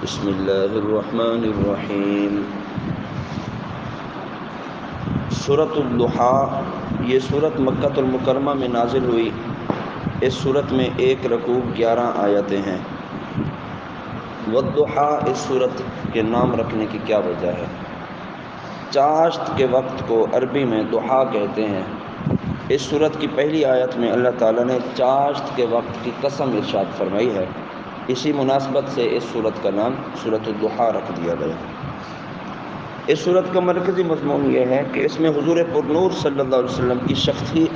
بسم اللہ الرحمن الرحیم۔ سورۃ الضحیٰ، یہ سورت مکۃ المکرمہ میں نازل ہوئی۔ اس سورت میں 1 رکوع 11 آیتیں ہیں۔ والضحیٰ اس سورت کے نام رکھنے کی کیا وجہ ہے؟ چاشت کے وقت کو عربی میں ضحیٰ کہتے ہیں۔ اس سورت کی پہلی آیت میں اللہ تعالیٰ نے چاشت کے وقت کی قسم ارشاد فرمائی ہے۔ اسی مناسبت سے اس سورت کا نام سورۃ الضحیٰ رکھ دیا گیا۔ اس سورت کا مرکزی مضمون یہ ہے کہ اس میں حضور پرنور صلی اللہ علیہ وسلم کی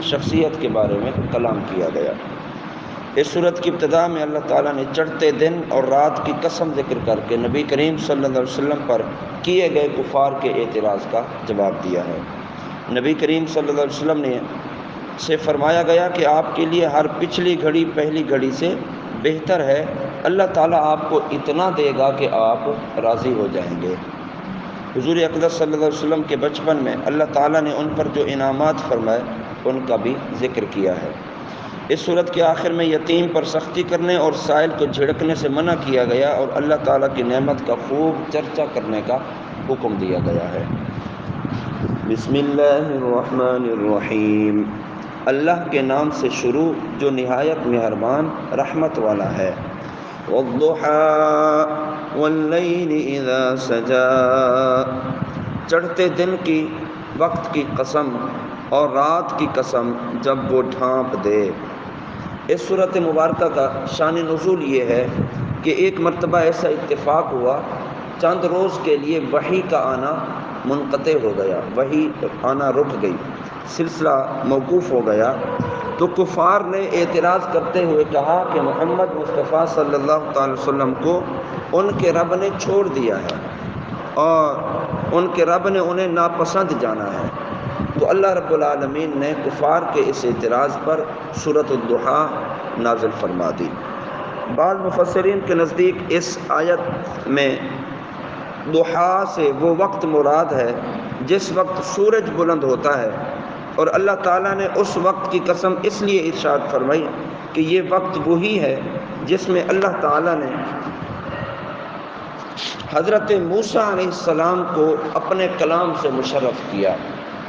شخصیت کے بارے میں کلام کیا گیا۔ اس سورت کی ابتدا میں اللہ تعالیٰ نے چڑھتے دن اور رات کی قسم ذکر کر کے نبی کریم صلی اللہ علیہ وسلم پر کیے گئے کفار کے اعتراض کا جواب دیا ہے۔ نبی کریم صلی اللہ علیہ وسلم سے فرمایا گیا کہ آپ کے لیے ہر پچھلی گھڑی پہلی گھڑی سے بہتر ہے۔ اللہ تعالیٰ آپ کو اتنا دے گا کہ آپ راضی ہو جائیں گے۔ حضور اقدس صلی اللہ علیہ وسلم کے بچپن میں اللہ تعالیٰ نے ان پر جو انعامات فرمائے ان کا بھی ذکر کیا ہے۔ اس سورت کے آخر میں یتیم پر سختی کرنے اور سائل کو جھڑکنے سے منع کیا گیا اور اللہ تعالیٰ کی نعمت کا خوب چرچا کرنے کا حکم دیا گیا ہے۔ بسم اللہ الرحمن الرحیم۔ اللہ کے نام سے شروع جو نہایت مہربان رحمت والا ہے۔ والضحیٰ واللیل اذا سجا، چڑھتے دن کی وقت کی قسم اور رات کی قسم جب وہ ڈھانپ دے۔ اس صورت مبارکہ کا شان نزول یہ ہے کہ ایک مرتبہ ایسا اتفاق ہوا، چند روز کے لیے وحی کا آنا منقطع ہو گیا، وحی آنا رک گئی، سلسلہ موقوف ہو گیا۔ تو کفار نے اعتراض کرتے ہوئے کہا کہ محمد مصطفیٰ صلی اللہ تعالی وسلم کو ان کے رب نے چھوڑ دیا ہے اور ان کے رب نے انہیں ناپسند جانا ہے۔ تو اللہ رب العالمین نے کفار کے اس اعتراض پر سورۃ الضحیٰ نازل فرما دی۔ بعض مفسرین کے نزدیک اس آیت میں ضحیٰ سے وہ وقت مراد ہے جس وقت سورج بلند ہوتا ہے، اور اللہ تعالیٰ نے اس وقت کی قسم اس لیے ارشاد فرمائی کہ یہ وقت وہی ہے جس میں اللہ تعالیٰ نے حضرت موسیٰ علیہ السلام کو اپنے کلام سے مشرف کیا۔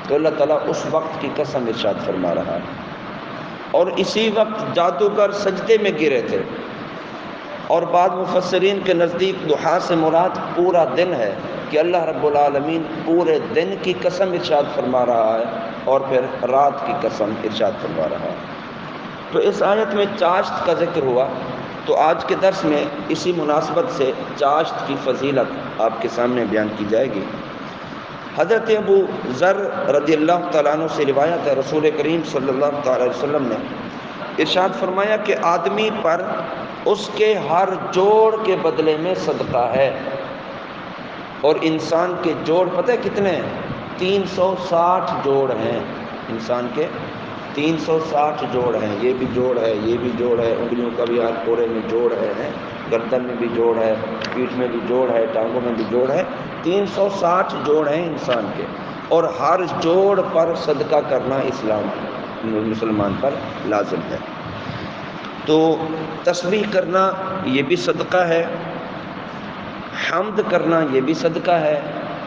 تو اللہ تعالیٰ اس وقت کی قسم ارشاد فرما رہا ہے۔ اور اسی وقت جادوگر سجدے میں گرے تھے۔ اور بعض مفسرین کے نزدیک ضحیٰ سے مراد پورا دن ہے کہ اللہ رب العالمین پورے دن کی قسم ارشاد فرما رہا ہے اور پھر رات کی قسم ارشاد فرما رہا ہے۔ تو اس آیت میں چاشت کا ذکر ہوا، تو آج کے درس میں اسی مناسبت سے چاشت کی فضیلت آپ کے سامنے بیان کی جائے گی۔ حضرت ابو ذر رضی اللہ تعالیٰ عنہ سے روایت ہے، رسول کریم صلی اللہ تعالیٰ علیہ وسلم نے ارشاد فرمایا کہ آدمی پر اس کے ہر جوڑ کے بدلے میں صدقہ ہے۔ اور انسان کے جوڑ پتہ ہے کتنے ہیں؟ 360 جوڑ ہیں انسان کے، 360 جوڑ ہیں۔ یہ بھی جوڑ ہے، یہ بھی جوڑ ہے، انگلیوں کا بھی ہر پورے میں جوڑ ہے، گردن میں بھی جوڑ ہے، پیٹھ میں بھی جوڑ ہے، ٹانگوں میں بھی جوڑ ہے۔ 360 جوڑ ہیں انسان کے، اور ہر جوڑ پر صدقہ کرنا مسلمان پر لازم ہے۔ تو تسبیح کرنا یہ بھی صدقہ ہے، حمد کرنا یہ بھی صدقہ ہے،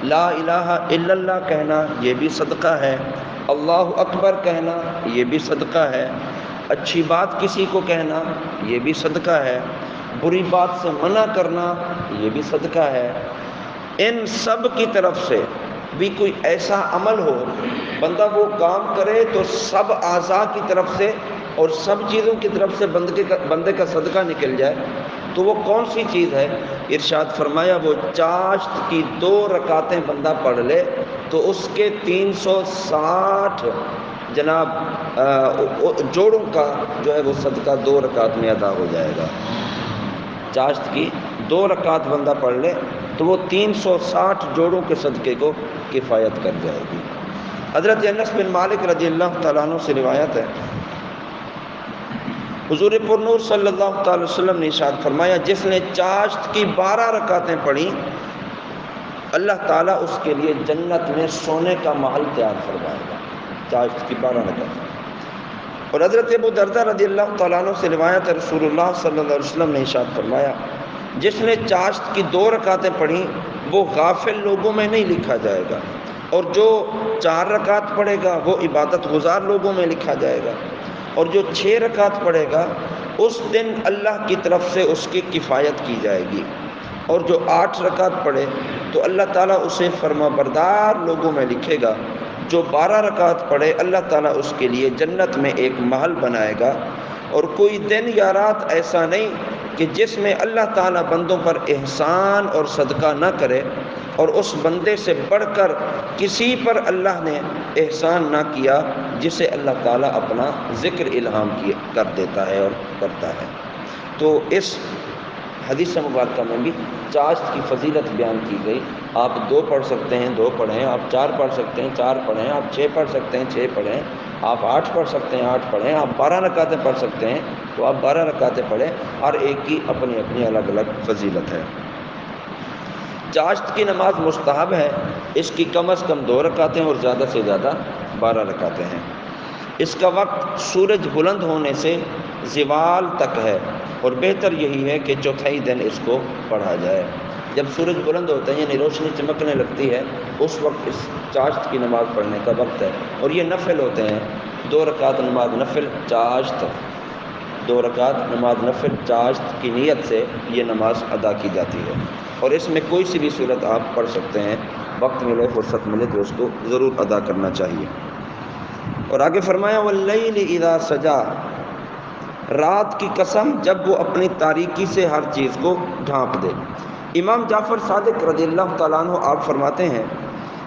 لا الہ الا اللہ کہنا یہ بھی صدقہ ہے، اللہ اکبر کہنا یہ بھی صدقہ ہے، اچھی بات کسی کو کہنا یہ بھی صدقہ ہے، بری بات سے منع کرنا یہ بھی صدقہ ہے۔ ان سب کی طرف سے بھی کوئی ایسا عمل ہو، بندہ وہ کام کرے تو سب اعضاء کی طرف سے اور سب چیزوں کی طرف سے بندے کا صدقہ نکل جائے، تو وہ کون سی چیز ہے؟ ارشاد فرمایا وہ چاشت کی 2 رکعتیں بندہ پڑھ لے تو اس کے 360 جناب جوڑوں کا جو ہے وہ صدقہ 2 رکعت میں ادا ہو جائے گا۔ چاشت کی 2 رکعت بندہ پڑھ لے تو وہ 360 جوڑوں کے صدقے کو کفایت کر جائے گی۔ حضرت انس بن مالک رضی اللہ تعالیٰ عنہ سے روایت ہے، حضور پرنور صلی اللہ تعالی وسلم نے ارشاد فرمایا جس نے چاشت کی 12 رکعتیں پڑھی اللہ تعالیٰ اس کے لیے جنت میں سونے کا محل تیار فرمائے گا۔ چاشت کی 12 رکعتیں۔ اور حضرت ابو دردہ رضی اللہ تعالیٰ عنہ سے روایت ہے، رسول اللہ صلی اللہ علیہ وسلم نے ارشاد فرمایا جس نے چاشت کی 2 رکعتیں پڑھی وہ غافل لوگوں میں نہیں لکھا جائے گا، اور جو 4 رکعت پڑھے گا وہ عبادت گزار لوگوں میں لکھا جائے گا، اور جو 6 رکعت پڑھے گا اس دن اللہ کی طرف سے اس کی کفایت کی جائے گی، اور جو 8 رکعت پڑھے تو اللہ تعالیٰ اسے فرما بردار لوگوں میں لکھے گا۔ جو 12 رکعت پڑھے اللہ تعالیٰ اس کے لیے جنت میں ایک محل بنائے گا، اور کوئی دن یا رات ایسا نہیں کہ جس میں اللہ تعالیٰ بندوں پر احسان اور صدقہ نہ کرے، اور اس بندے سے بڑھ کر کسی پر اللہ نے احسان نہ کیا جسے اللہ تعالیٰ اپنا ذکر الہام کر دیتا ہے اور کرتا ہے۔ تو اس حدیث مبارکہ میں بھی چاشت کی فضیلت بیان کی گئی۔ آپ 2 پڑھ سکتے ہیں 2 پڑھیں، آپ 4 پڑھ سکتے ہیں 4 پڑھیں، آپ 6 پڑھ سکتے ہیں 6 پڑھیں، آپ 8 پڑھ سکتے ہیں 8 پڑھیں، آپ 12 رکعتیں پڑھ سکتے ہیں تو آپ 12 رکعتیں پڑھیں، ہر ایک کی اپنی اپنی الگ الگ فضیلت ہے۔ چاشت کی نماز مستحب ہے، اس کی کم از کم 2 رکعتیں اور زیادہ سے زیادہ 12 رکعتیں ہیں۔ اس کا وقت سورج بلند ہونے سے زوال تک ہے، اور بہتر یہی ہے کہ چوتھائی دن اس کو پڑھا جائے۔ جب سورج بلند ہوتا ہے یعنی روشنی چمکنے لگتی ہے اس وقت اس چاشت کی نماز پڑھنے کا وقت ہے، اور یہ نفل ہوتے ہیں۔ 2 رکعت نماز نفل چاشت، 2 رکعت نماز نفل چاشت کی نیت سے یہ نماز ادا کی جاتی ہے، اور اس میں کوئی سی بھی صورت آپ پڑھ سکتے ہیں، وقت ملے فرصت ملے تو اس کو ضرور ادا کرنا چاہیے۔ اور آگے فرمایا واللیل اذا سجا، رات کی قسم جب وہ اپنی تاریکی سے ہر چیز کو ڈھانپ دے۔ امام جعفر صادق رضی اللہ تعالیٰ عنہ آپ فرماتے ہیں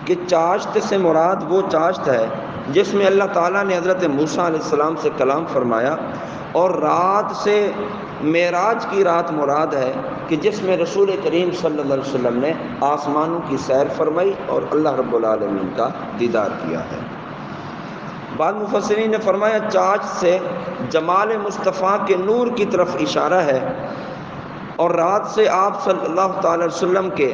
کہ چاشت سے مراد وہ چاشت ہے جس میں اللہ تعالیٰ نے حضرت موسیٰ علیہ السلام سے کلام فرمایا، اور رات سے معراج کی رات مراد ہے کہ جس میں رسول کریم صلی اللہ علیہ وسلم نے آسمانوں کی سیر فرمائی اور اللہ رب العالمین کا دیدار کیا ہے۔ بعض مفسرین نے فرمایا چاشت سے جمال مصطفیٰ کے نور کی طرف اشارہ ہے، اور رات سے آپ صلی اللہ تعالی وسلم کے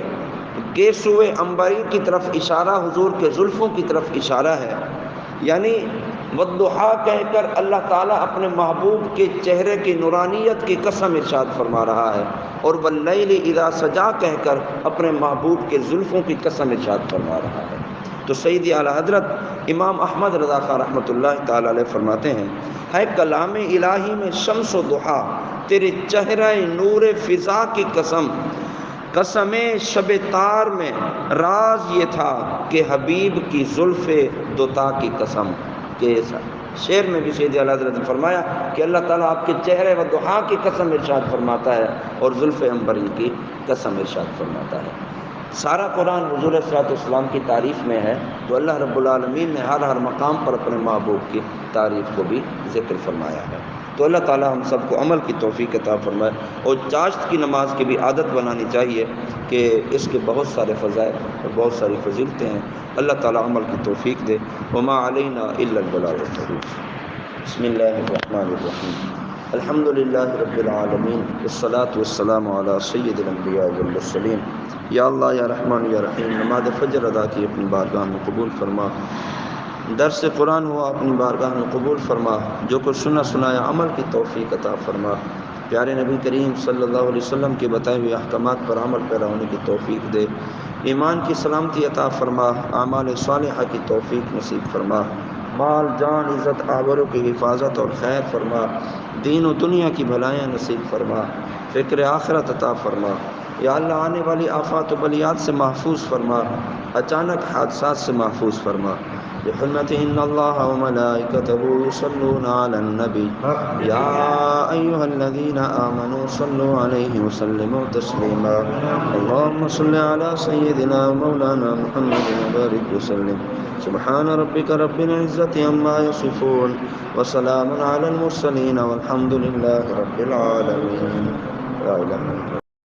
گیسوئے عنبری کی طرف اشارہ، حضور کے زلفوں کی طرف اشارہ ہے، یعنی والضحیٰ کہہ کر اللہ تعالیٰ اپنے محبوب کے چہرے کی نورانیت کی قسم ارشاد فرما رہا ہے، اور واللیل اذا سجا کہہ کر اپنے محبوب کے زلفوں کی قسم ارشاد فرما رہا ہے۔ تو سیدی اعلیٰ حضرت امام احمد رضا خان رحمۃ اللہ تعالی علیہ فرماتے ہیں، ہے کلام الہی میں شمس و ضحیٰ تیرے چہرہ نور فضا کی قسم، قسم شب تار میں راز یہ تھا کہ حبیب کی زلف دوتا کی قسم۔ کہ شعر میں بھی سیدی اعلیٰ حضرت نے فرمایا کہ اللہ تعالیٰ آپ کے چہرے و ضحیٰ کی قسم ارشاد فرماتا ہے اور زلف عنبری کی قسم ارشاد فرماتا ہے۔ سارا قرآن حضور صلی اللہ علیہ وسلم کی تعریف میں ہے، تو اللہ رب العالمین نے ہر مقام پر اپنے محبوب کی تعریف کو بھی ذکر فرمایا ہے۔ تو اللہ تعالیٰ ہم سب کو عمل کی توفیق عطا فرمائے، اور چاشت کی نماز کی بھی عادت بنانی چاہیے کہ اس کے بہت سارے فضائل اور بہت ساری فضیلتیں ہیں۔ اللہ تعالیٰ عمل کی توفیق دے۔ وما علینا الا البلاغ المبین۔ بسم اللہ الرحمن الرحیم۔ الحمد للہ رب العالمین، والصلاة والسلام علی سید الانبیاء والمرسلین۔ یا اللہ یا رحمان یا رحیم، نماز فجر ادا کی اپنی بارگاہ میں قبول فرما، درس قرآن ہوا اپنی بارگاہ میں قبول فرما، جو کچھ سنا سنایا عمل کی توفیق عطا فرما۔ پیارے نبی کریم صلی اللہ علیہ وسلم کے بتائے ہوئے احکامات پر عمل پیرا ہونے کی توفیق دے، ایمان کی سلامتی عطا فرما، اعمال صالحہ کی توفیق نصیب فرما، مال جان عزت آبروں کی حفاظت اور خیر فرما، دین و دنیا کی بھلائیاں نصیب فرما، فکر آخرت عطا فرما۔ یا اللہ آنے والی آفات و بلیات سے محفوظ فرما، اچانک حادثات سے محفوظ فرما۔ بحرمت ان اللہ وملائکتہ یصلون علی النبی یا ایہا الذین آمنوا صلوا علیہ وسلموا تسلیما۔ اللہم صل علی سیدنا مولانا محمد وبارک وسلم۔ سبحان ربک رب العزت عما یصفون، وسلام علی المرسلین، والحمد للہ رب العالمین۔ لا الہ الا اللہ۔